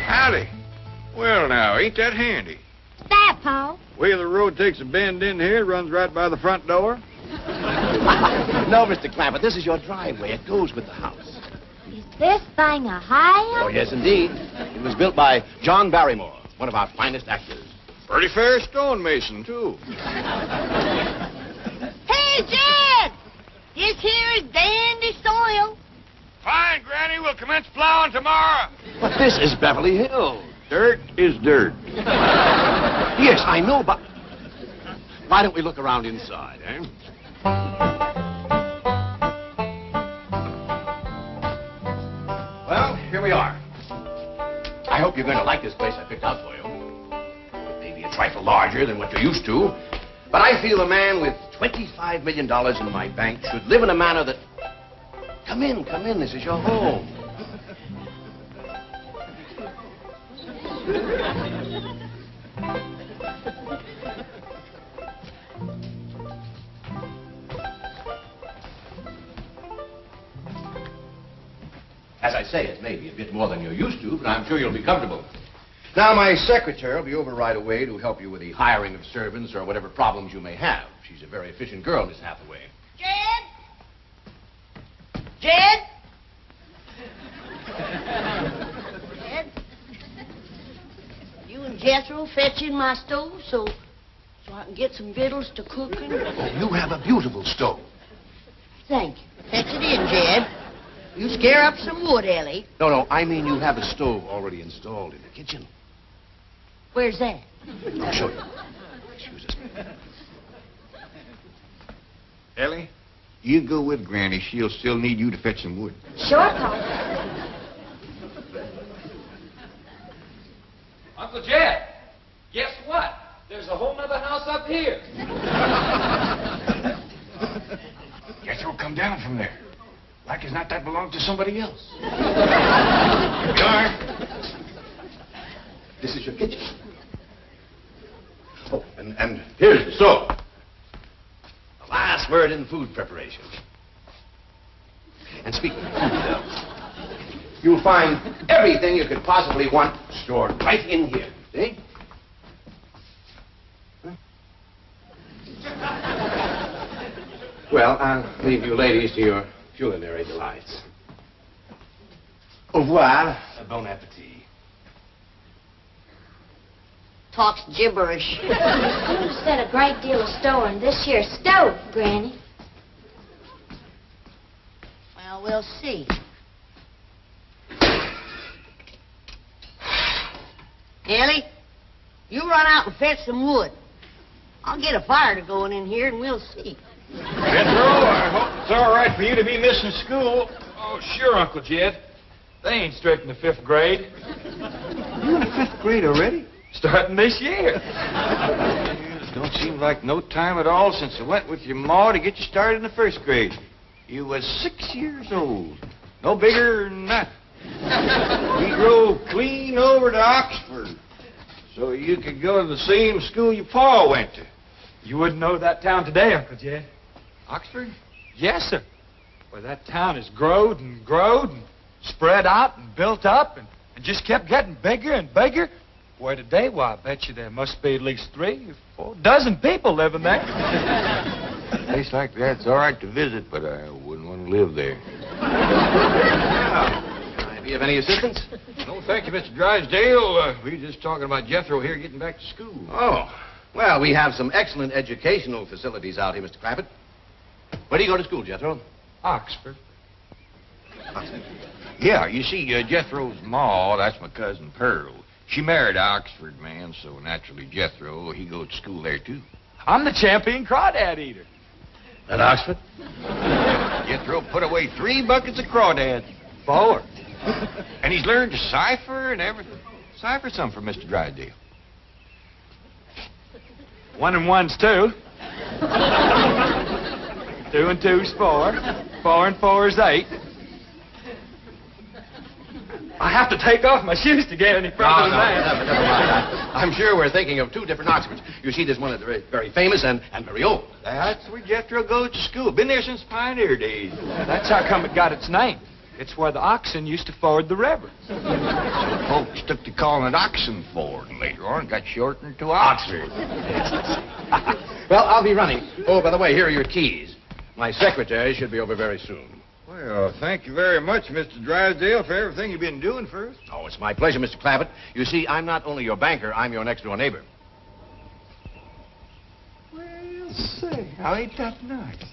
Howdy. Well, now, ain't that handy? That, Pa? Way the road takes a bend in here, runs right by the front door. No, Mr. Clampett, this is your driveway. It goes with the house. Is this thing a house? Oh, yes, indeed. It was built by John Barrymore, one of our finest actors. Pretty fair stonemason, too. Hey, Jed! This here is dandy soil. Fine, Granny. We'll commence plowing tomorrow. But this is Beverly Hills. Dirt is dirt. Yes, I know, but why don't we look around inside, eh? Well, here we are. I hope you're going to like this place I picked out for you. Maybe a trifle larger than what you're used to, but I feel a man with $25 million in my bank should live in a manner that... Come in, this is your home. As I say, it may be a bit more than you're used to, but I'm sure you'll be comfortable. Now, my secretary will be over right away to help you with the hiring of servants or whatever problems you may have. She's a very efficient girl, Miss Hathaway. Jed? Jed? Jed? You and Jethro fetching my stove so I can get some victuals to cooking? Oh, you have a beautiful stove. Thank you. Fetch it in, Jed. You scare up some wood, Ellie. No, I mean you have a stove already installed in the kitchen. Where's that? I'll show you. Excuse us. Ellie, you go with Granny. She'll still need you to fetch some wood. Sure, Pa. Uncle Jed, guess what? There's a whole nother house up here. Jethro, come down from there. Like as not that belonged to somebody else. Here we are. This is your kitchen. Oh, and here's the stove. The last word in food preparation. And speaking of food, you'll find everything you could possibly want stored right in here. See? Huh? Well, I'll leave you ladies to your culinary delights. Au revoir. Bon appetit. Talks gibberish. You said a great deal of store in this here stove, Granny. Well, we'll see. Ellie, you run out and fetch some wood. I'll get a fire to going in here and we'll see. Jethro, I hope it's all right for you to be missing school. Oh, sure, Uncle Jed. They ain't straight in the 5th grade. You in the 5th grade already? Starting this year. It don't seem like no time at all since I went with your ma to get you started in the 1st grade. You was 6 years old. No bigger than that. We drove clean over to Oxford so you could go to the same school your pa went to. You wouldn't know that town today, Uncle Jed. Oxford? Yes, sir. Well, that town has growed and spread out and built up and just kept getting bigger and bigger. Where today, why, I bet you there must be at least 3 or 4 dozen people living there. A place like that's all right to visit, but I wouldn't want to live there. Can I be of any assistance? No, thank you, Mr. Drysdale. We were just talking about Jethro here getting back to school. Oh, well, we have some excellent educational facilities out here, Mr. Clampett. Where do you go to school, Jethro? Oxford. Oxford. Yeah, you see, Jethro's ma, that's my cousin Pearl. She married an Oxford man, so naturally Jethro, he goes to school there, too. I'm the champion crawdad eater. At Oxford? Jethro put away 3 buckets of crawdads. 4. And he's learned to cipher and everything. Cipher some for Mr. Drysdale. 1 and 1's 2. 2 and 2's 4. 4 and 4's 8. I have to take off my shoes to get any further than that. Never mind. I'm sure we're thinking of 2 different Oxfords. You see, there's one that's very, very famous and very old. That's where Jethro goes to school. Been there since pioneer days. That's how come it got its name. It's where the oxen used to ford the river. So folks took to calling it Oxenford, and later on got shortened to Oxford. Well, I'll be running. Oh, by the way, here are your keys. My secretary should be over very soon. Well, thank you very much, Mr. Drysdale, for everything you've been doing for us. Oh, it's my pleasure, Mr. Clampett. You see, I'm not only your banker, I'm your next-door neighbor. Well, say, how ain't that nice?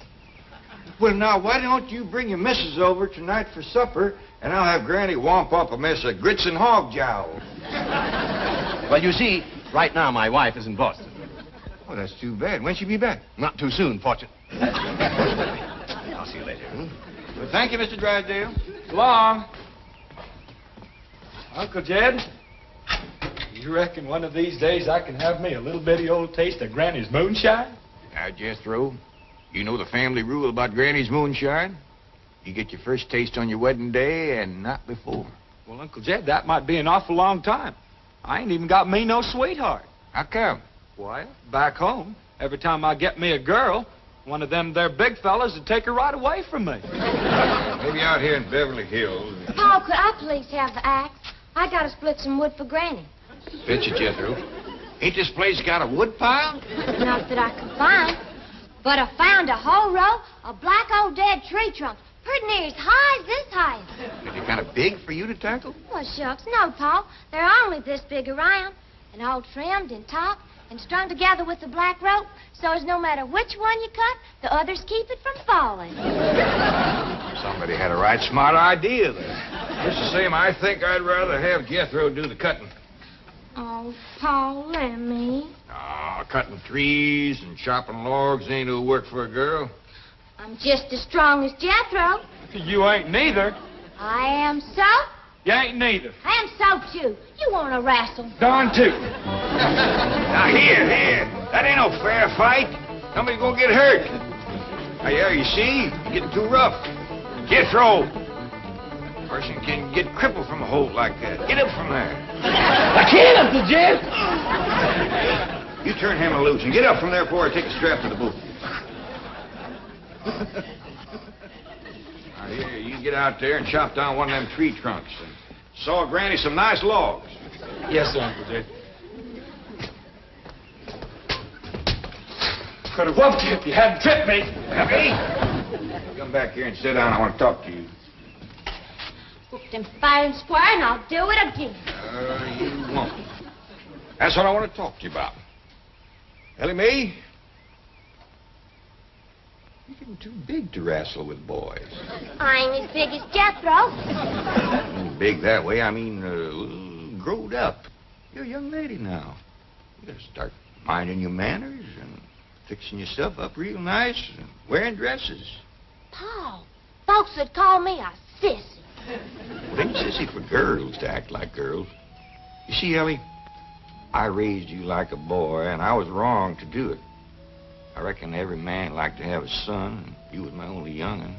Well, now, why don't you bring your missus over tonight for supper, and I'll have Granny womp up a mess of grits and hog jowl. Well, you see, right now my wife is in Boston. Oh, that's too bad. When'll she be back? Not too soon, fortunately. I'll see you later. Well, thank you, Mr. Drysdale. So long. Uncle Jed, you reckon one of these days I can have me a little bitty old taste of Granny's moonshine? Now, Jethro, you know the family rule about Granny's moonshine? You get your first taste on your wedding day and not before. Well, Uncle Jed, that might be an awful long time. I ain't even got me no sweetheart. How come? Why, back home, every time I get me a girl, one of them there big fellas would take her right away from me. Maybe out here in Beverly Hills. Paul, could I please have the axe? I gotta split some wood for Granny. Fetch it, Jethro. Ain't this place got a wood pile? Not that I could find, but I found a whole row of black old dead tree trunks, pretty near as high as this height. Is it kind of big for you to tackle? Well, shucks, no, Paul. They're only this big around, and all trimmed and topped and strung together with the black rope, so as no matter which one you cut, the others keep it from falling. Somebody had a right smart idea there. Just the same, I think I'd rather have Jethro do the cutting. Oh, Paul, let me. Cutting trees and chopping logs ain't no work for a girl. I'm just as strong as Jethro. You ain't neither. I am so. You ain't neither. I am so, too. You want to wrestle. Darn too. Now, here. That ain't no fair fight. Somebody's gonna get hurt. Now, yeah, you see? You're getting too rough. Jethro. A person can get crippled from a hold like that. Get up from there. I can't, Uncle Jed. You turn him loose and get up from there before I take a strap to the boot. Now, here, you get out there and chop down one of them tree trunks and saw Granny some nice logs. Yes, sir, Uncle Jed. Could have whooped you if you hadn't tripped me. Me? Come back here and sit down. I want to talk to you. Whooped him fair and square, and I'll do it again. You won't. That's what I want to talk to you about. Ellie Mae, you're getting too big to wrestle with boys. I ain't as big as Jethro. Big that way, I mean, growed up. You're a young lady now. You gotta start minding your manners and fixing yourself up real nice and wearing dresses. Paul, folks would call me a sissy. It ain't sissy for girls to act like girls. You see, Ellie, I raised you like a boy, and I was wrong to do it. I reckon every man liked to have a son, and you was my only young'un.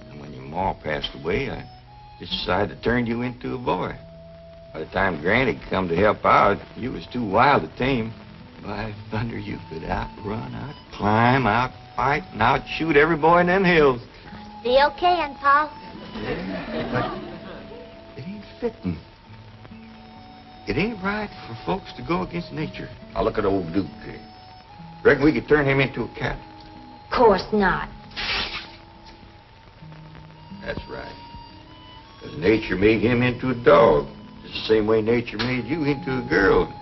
And when your ma passed away, I just decided to turn you into a boy. By the time Granny come to help out, you was too wild to tame. By thunder, you could outrun, out-climb, out-fight, and out-shoot every boy in them hills. Still can, Paul. Yeah, but it ain't fitting. It ain't right for folks to go against nature. Now look at old Duke. Reckon we could turn him into a cat? Course not. That's right. Because nature made him into a dog. Just the same way nature made you into a girl.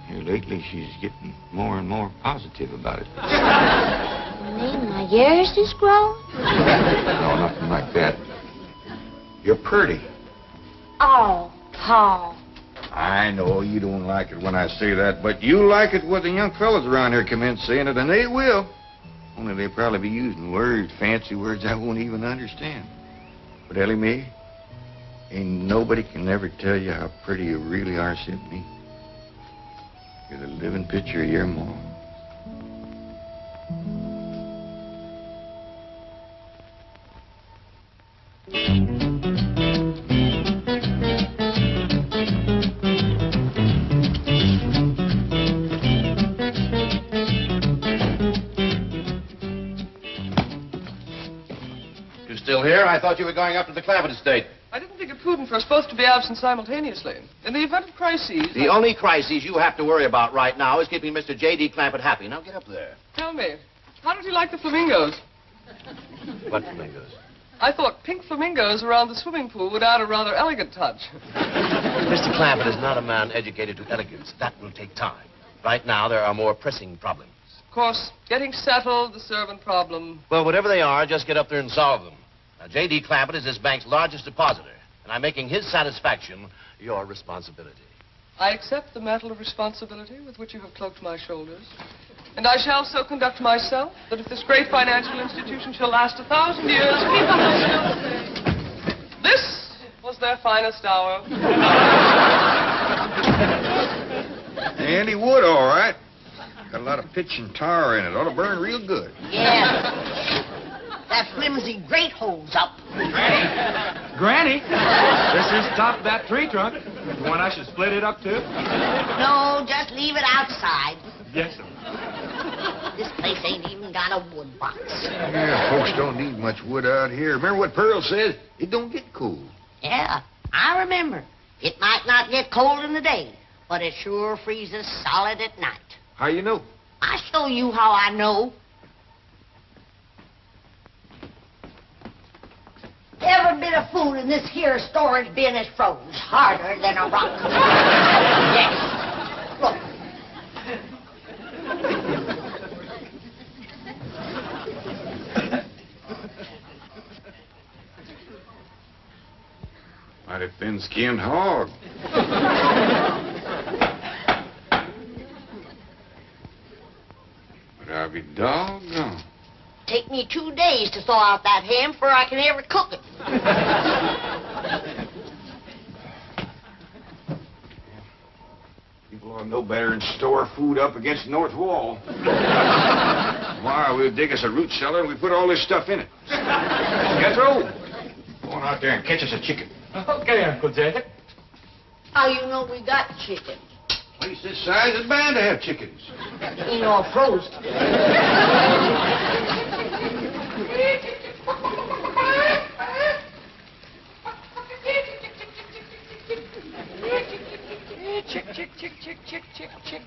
Here lately, she's getting more and more positive about it. You mean my years is growing? No, nothing like that. You're pretty. Oh, Paul. I know you don't like it when I say that, but you like it when the young fellas around here commence saying it, and they will. Only they'll probably be using words, fancy words I won't even understand. But Ellie Mae, ain't nobody can ever tell you how pretty you really are, except me. You're the living picture of your mom. You still here? I I thought you were going up to the Clampetts estate. I didn't think it prudent for us both to be absent simultaneously. In the event of crises... The only crises you have to worry about right now is keeping Mr. J.D. Clampett happy. Now, get up there. Tell me, how did you like the flamingos? What flamingos? I thought pink flamingos around the swimming pool would add a rather elegant touch. Mr. Clampett is not a man educated to elegance. That will take time. Right now, there are more pressing problems. Of course, getting settled, the servant problem. Well, whatever they are, just get up there and solve them. Now, J.D. Clampett is this bank's largest depositor, and I'm making his satisfaction your responsibility. I accept the mantle of responsibility with which you have cloaked my shoulders. And I shall so conduct myself that if this great financial institution shall last 1,000 years, people will still say, this was their finest hour. Handy wood, all right. Got a lot of pitch and tar in it. Ought to burn real good. Yeah. That flimsy grate holds up. Granny, this is the top of that tree trunk. You want I should split it up, too? No, just leave it outside. Yes, sir. This place ain't even got a wood box. Yeah, folks don't need much wood out here. Remember what Pearl said? It don't get cold. Yeah, I remember. It might not get cold in the day, but it sure freezes solid at night. How you know? I show you how I know. Every bit of food in this here storage bin is froze harder than a rock. Yes. Look. Mighty thin-skinned hog. But I'll be doggone. Take me 2 days to thaw out that ham before I can ever cook it. People ought to know better than store food up against the north wall. Tomorrow we'll dig us a root cellar and we put all this stuff in it. Jethro, go on out there and catch us a chicken. Okay, Uncle Jed. How you know we got chicken? Place this size is bound to have chickens. Ain't all frozen. Chick, chick, chick, chick, chick, chick, chick.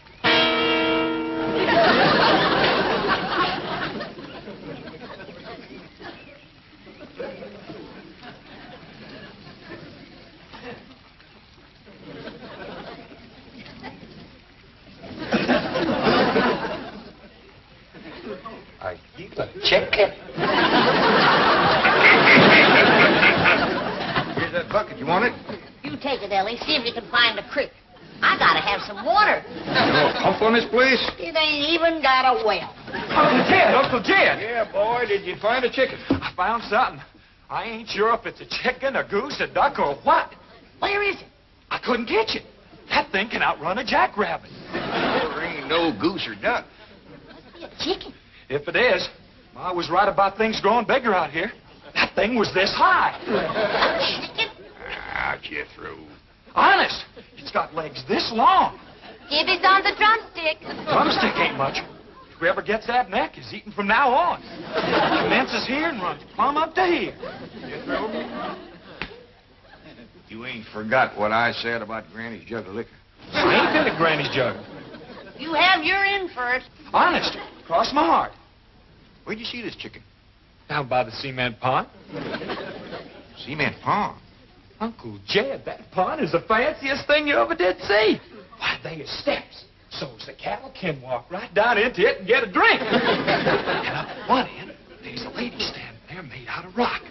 Are you a chicken? Here's that bucket. You want it? You take it, Ellie. See if you can find a creek. I gotta have some water. You know a pump on this place? It ain't even got a well. Uncle Jed, Uncle Jed. Yeah, boy. Did you find a chicken? I found something. I ain't sure if it's a chicken, a goose, a duck, or what. Where is it? I couldn't catch it. That thing can outrun a jackrabbit. There ain't no goose or duck. Be a chicken. If it is, I was right about things growing bigger out here. That thing was this high. A chicken? Ah, Jethro. Honest, it's got legs this long. Gibby's on the drumstick. Drumstick ain't much. Whoever gets that neck is eating from now on. Commences here and runs plumb up to here. Jethro, you ain't forgot what I said about Granny's jug of liquor. I ain't been to Granny's jug. You have your in for it. Honest, cross my heart. Where'd you see this chicken? Down by the cement pond. Cement pond. Uncle Jed, that pond is the fanciest thing you ever did see. Why, they are steps, so's the cattle can walk right down into it and get a drink. And up at one end, there's a lady standing there made out of rock.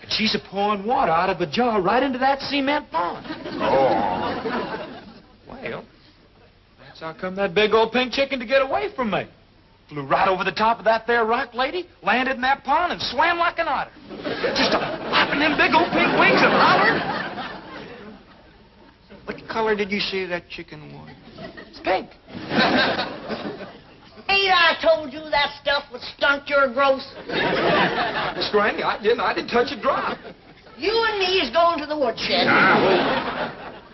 And she's a pouring water out of a jar right into that cement pond. Oh. Well, that's how come that big old pink chicken to get away from me. Flew right over the top of that there rock lady, landed in that pond, and swam like an otter. Just flapping them big old pink wings and hollered. What color did you say that chicken was? It's pink. Ain't I told you that stuff would stunt your growth? Miss Granny, I didn't touch a drop. You and me is going to the woodshed.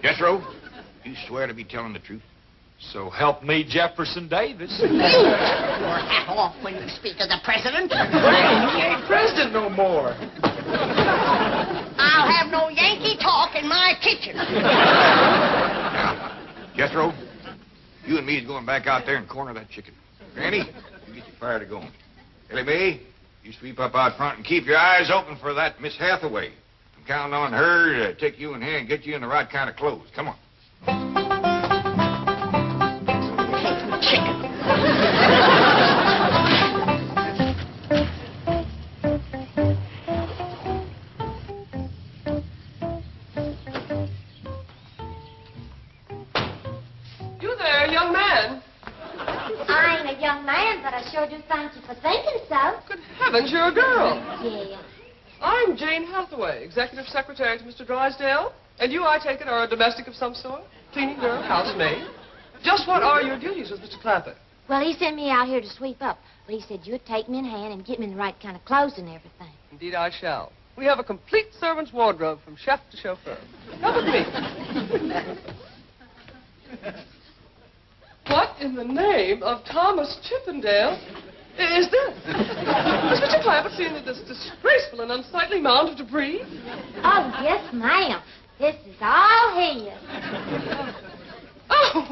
Jethro, you swear to be telling the truth? So help me, Jefferson Davis. You take your hat off when you speak of the president. Granny, he ain't president no more. I'll have no Yankee talk in my kitchen. Now, Jethro, you and me is going back out there and corner that chicken. Granny, you get your fire to going. Ellie Mae, you sweep up out front and keep your eyes open for that Miss Hathaway. I'm counting on her to take you in hand and get you in the right kind of clothes. Come on. Chicken. You there, young man. I ain't a young man, but I sure do thank you for thinking so. Good heavens, you're a girl. Yeah. I'm Jane Hathaway, executive secretary to Mr. Drysdale. And you, I take it, are a domestic of some sort? Cleaning girl, housemaid? Just what are your duties with Mr. Clampett? Well, he sent me out here to sweep up, but he said you'd take me in hand and get me in the right kind of clothes and everything. Indeed, I shall. We have a complete servant's wardrobe from chef to chauffeur. Come with me. What in the name of Thomas Chippendale is this? Has Mr. Clampett seen this disgraceful and unsightly mound of debris? Oh, yes, ma'am. This is all his. Oh,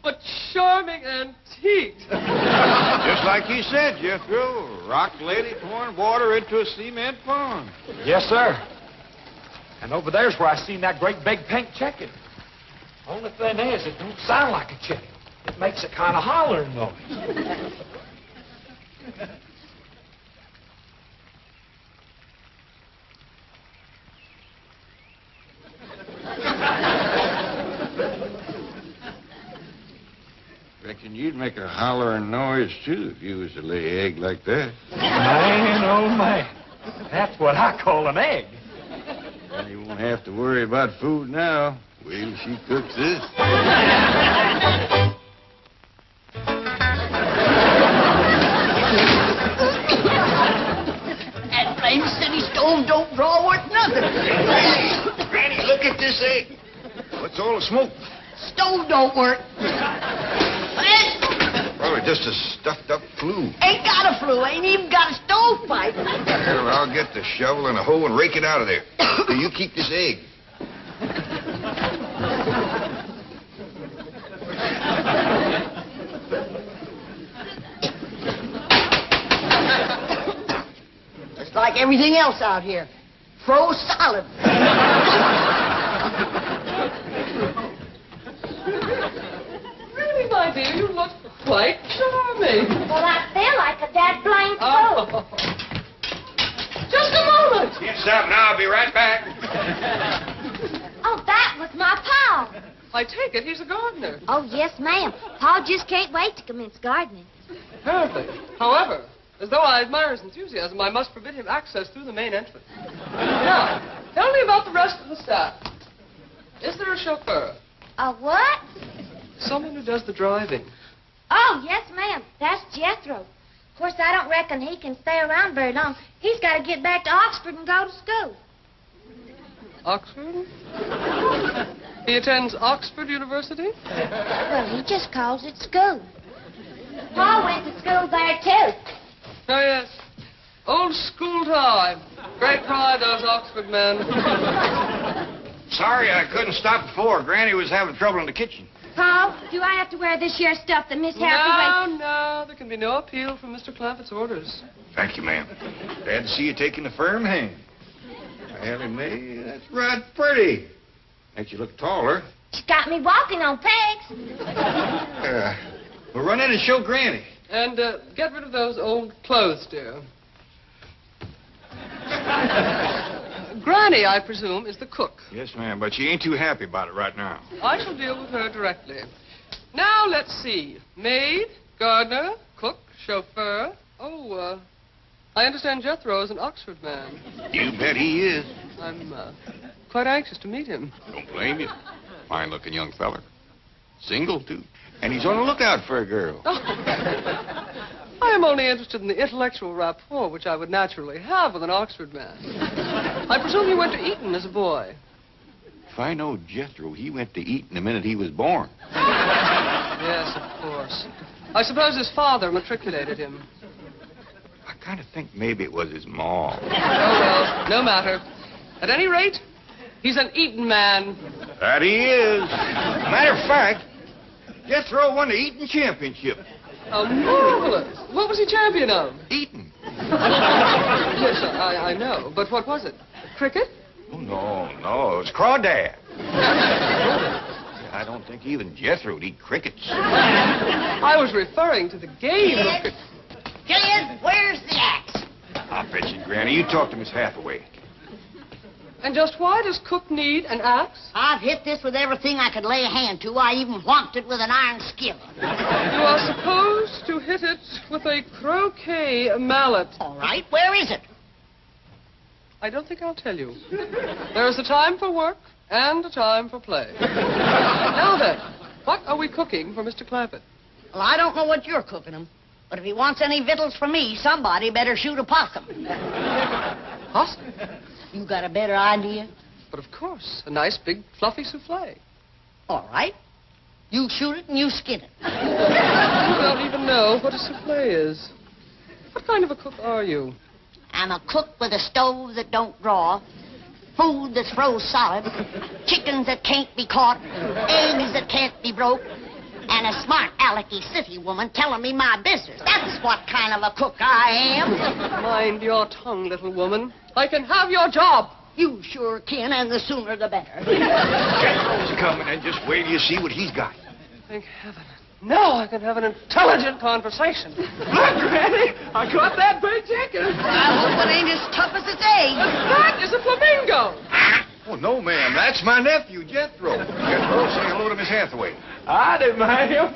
what charming antiques. Just like he said, Jethro. Rock lady pouring water into a cement pond. Yes, sir. And over there's where I seen that great big pink chicken. Only thing is, it don't sound like a chicken. It makes a kind of hollering noise. Reckon you'd make a hollering noise, too, if you was to lay egg like that. Man, oh, man. That's what I call an egg. Well, you won't have to worry about food now. Wait till she cooks this. That blame city stove don't draw worth nothing. Granny, look at this egg. What's all the smoke? Stove don't work. Probably just a stuffed-up flue. Ain't got a flue. Ain't even got a stovepipe. Well, I'll get the shovel and a hoe and rake it out of there. So you keep this egg. It's like everything else out here. Froze solid. Really, my dear, you look quite charming. Well, I feel like a dead blamed Oh. fool. Just a moment. Get something, I'll be right back. Oh, that was my Pa. I take it he's a gardener. Oh, yes, ma'am. Pa just can't wait to commence gardening. Apparently. However, as though I admire his enthusiasm, I must forbid him access through the main entrance. Now, tell me about the rest of the staff. Is there a chauffeur? A what? Someone who does the driving. Oh, yes, ma'am. That's Jethro. Of course, I don't reckon he can stay around very long. He's got to get back to Oxford and go to school. Oxford? He attends Oxford University? Well, he just calls it school. Pa went to school there, too. Oh, yes. Old school time. Great pride, those Oxford men. Sorry I couldn't stop before. Granny was having trouble in the kitchen. Pa, do I have to wear this here stuff that Miss Hathaway... No, there can be no appeal from Mr. Clampett's orders. Thank you, ma'am. Glad to see you taking a firm hand. Ellie Mae, that's right pretty. Makes you look taller. She's got me walking on pegs. We'll run in and show Granny. And get rid of those old clothes, dear. Granny, I presume, is the cook. Yes, ma'am, but she ain't too happy about it right now. I shall deal with her directly. Now, let's see. Maid, gardener, cook, chauffeur. Oh, I understand Jethro is an Oxford man. You bet he is. I'm quite anxious to meet him. Don't blame you. Fine-looking young feller. Single, too. And he's on the lookout for a girl. Oh. I am only interested in the intellectual rapport which I would naturally have with an Oxford man. I presume you went to Eton as a boy. If I know Jethro, he went to Eton the minute he was born. Yes, of course. I suppose his father matriculated him. I kind of think maybe it was his mom. Oh, well, no matter. At any rate, he's an eating man. That he is. Matter of fact, Jethro won the eating championship. How marvelous. What was he champion of? Eating. Yes, I know. But what was it? Cricket? Oh, no, it was crawdad. I don't think even Jethro would eat crickets. I was referring to the game of cricket. Kid, where's the axe? I'll bet you, Granny. You talk to Miss Hathaway. And just why does Cook need an axe? I've hit this with everything I could lay a hand to. I even whomped it with an iron skillet. You are supposed to hit it with a croquet mallet. All right, where is it? I don't think I'll tell you. There is a time for work and a time for play. Now then, what are we cooking for Mr. Clampett? Well, I don't know what you're cooking him, but if he wants any victuals from me, somebody better shoot a possum. Possum? You got a better idea? But of course, a nice big fluffy souffle. All right. You shoot it and you skin it. You don't even know what a souffle is. What kind of a cook are you? I'm a cook with a stove that don't draw, food that's froze solid, chickens that can't be caught, eggs that can't be broke, and a smart alecky city woman telling me my business. That's what kind of a cook I am. Mind your tongue, little woman. I can have your job. You sure can, and the sooner the better. Jethro's coming, and just wait till you see what he's got. Thank heaven. Now I can have an intelligent conversation. Look, Granny, I caught that big chicken. I hope it ain't as tough as its egg. That is a flamingo. Oh, no, ma'am. That's my nephew, Jethro. Jethro, say hello to Miss Hathaway. I did, ma'am.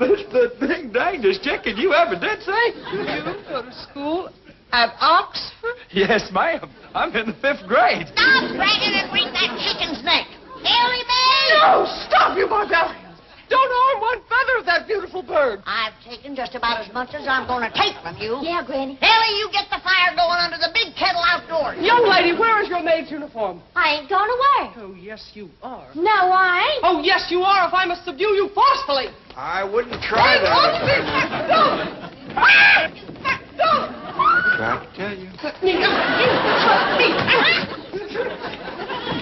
This the big dangest chicken you ever did see. You go to school at Oxford? Yes, ma'am. I'm in the 5th grade. Stop dragging and wring that chicken's neck. Ellie Mae! No, stop, you barbarians. Don't harm one feather of that beautiful bird. I've taken just about as much as I'm going to take from you. Yeah, Granny. Ellie, you get the fire going under the big kettle outdoors. Young lady, where is your maid's uniform? I ain't going away. Oh, yes, you are. No, I ain't. Oh, yes, you are, if I must subdue you forcefully. I wouldn't try that. Tried to tell you.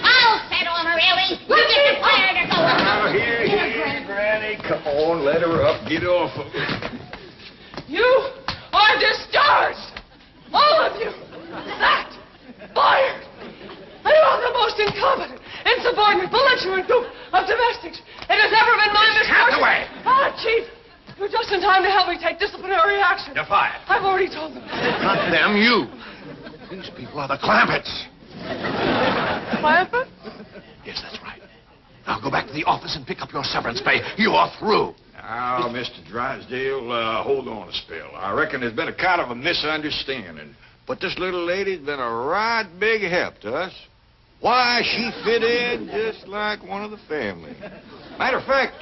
I'll set on her, Ellie. You get the fire to go. Now, here, Granny. Come on, let her up. Get off of her. You are discharged. All of you. That. Fired. And you are the most incompetent, insubordinate, belligerent group of domestics it has ever been my misfortune. Hathaway! Ah, Chief. You're just in time to help me take disciplinary action. You're fired. I've already told them. Not them, you. These people are the Clampetts. Clampett? Yes, that's right. Now go back to the office and pick up your severance pay. You are through. Now, Mr. Drysdale, hold on a spell. I reckon there's been a kind of a misunderstanding. But this little lady's been a right big help to us. Why, she fit in just like one of the family. Matter of fact,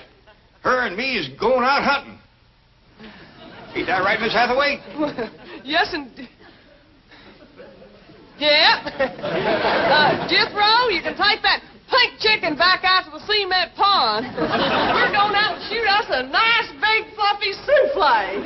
her and me is going out hunting. Ain't that right, Miss Hathaway? Yes, indeed. Yeah. Jethro, you can take that pink chicken back out to the cement pond. We're going out and shoot us a nice big fluffy souffle.